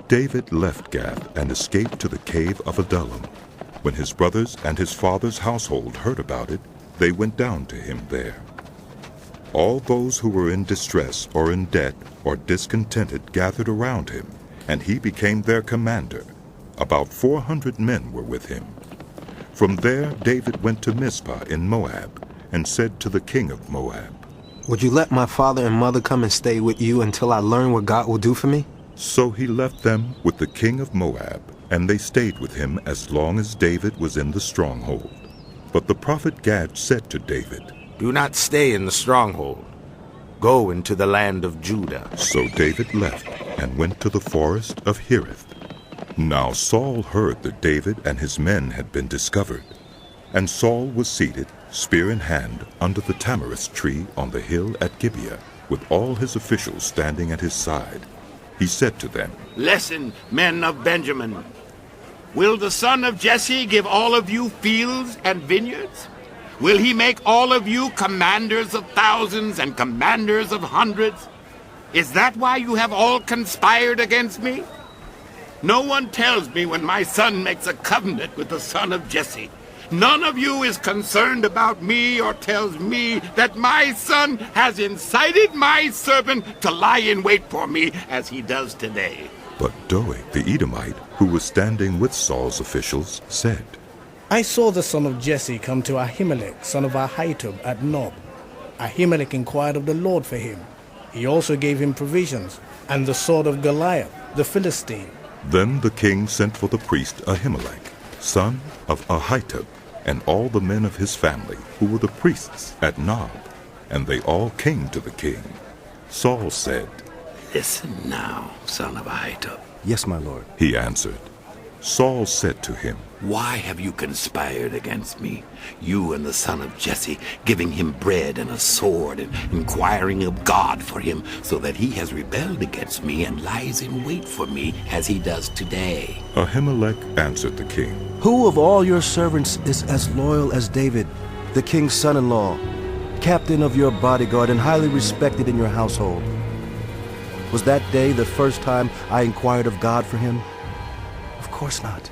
David left Gath and escaped to the cave of Adullam. When his brothers and his father's household heard about it, they went down to him there. All those who were in distress or in debt or discontented gathered around him, and he became their commander. About 400 men were with him. From there David went to Mizpah in Moab and said to the king of Moab, "Would you let my father and mother come and stay with you until I learn what God will do for me?" So he left them with the king of Moab, and they stayed with him as long as David was in the stronghold. But the prophet Gad said to David, "Do not stay in the stronghold. Go into the land of Judah." So David left and went to the forest of Hereth. Now Saul heard that David and his men had been discovered. And Saul was seated, spear in hand, under the tamarisk tree on the hill at Gibeah, with all his officials standing at his side. He said to them, "Listen, men of Benjamin. Will the son of Jesse give all of you fields and vineyards? Will he make all of you commanders of thousands and commanders of hundreds? Is that why you have all conspired against me? No one tells me when my son makes a covenant with the son of Jesse. None of you is concerned about me or tells me that my son has incited my servant to lie in wait for me as he does today." But Doeg the Edomite, who was standing with Saul's officials, said, "I saw the son of Jesse come to Ahimelech, son of Ahitub, at Nob. Ahimelech inquired of the Lord for him. He also gave him provisions, and the sword of Goliath, the Philistine." Then the king sent for the priest Ahimelech, son of Ahitub, and all the men of his family, who were the priests at Nob, and they all came to the king. Saul said, "Listen now, son of Ahitub." "Yes, my lord." He answered. Saul said to him, "Why have you conspired against me, you and the son of Jesse, giving him bread and a sword and inquiring of God for him, so that he has rebelled against me and lies in wait for me as he does today?" Ahimelech answered the king, "Who of all your servants is as loyal as David, the king's son-in-law, captain of your bodyguard and highly respected in your household? Was that day the first time I inquired of God for him? Of course not.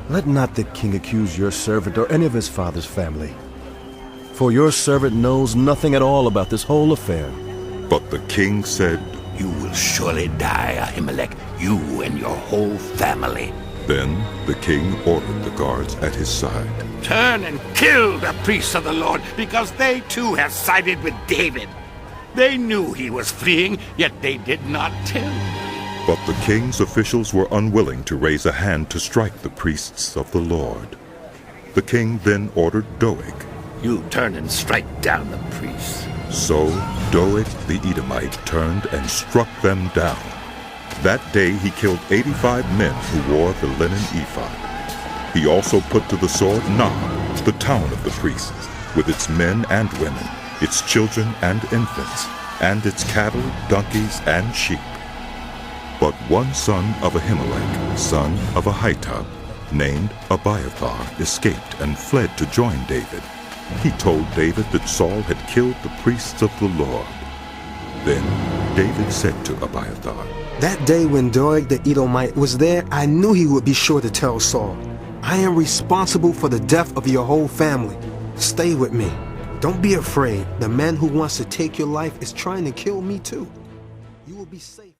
Let not the king accuse your servant or any of his father's family, for your servant knows nothing at all about this whole affair." But the king said, "You will surely die, Ahimelech, you and your whole family." Then the king ordered the guards at his side, "Turn and kill the priests of the Lord, because they too have sided with David. They knew he was fleeing, yet they did not tell me." But the king's officials were unwilling to raise a hand to strike the priests of the Lord. The king then ordered Doeg. "You turn and strike down the priests." So Doeg the Edomite turned and struck them down. That day he killed 85 men who wore the linen ephod. He also put to the sword Nob, the town of the priests, with its men and women, its children and infants, and its cattle, donkeys, and sheep. But one son of Ahimelech, son of Ahitub, named Abiathar, escaped and fled to join David. He told David that Saul had killed the priests of the Lord. Then David said to Abiathar, "That day when Doeg the Edomite was there, I knew he would be sure to tell Saul. I am responsible for the death of your whole family. Stay with me. Don't be afraid. The man who wants to take your life is trying to kill me too. You will be safe."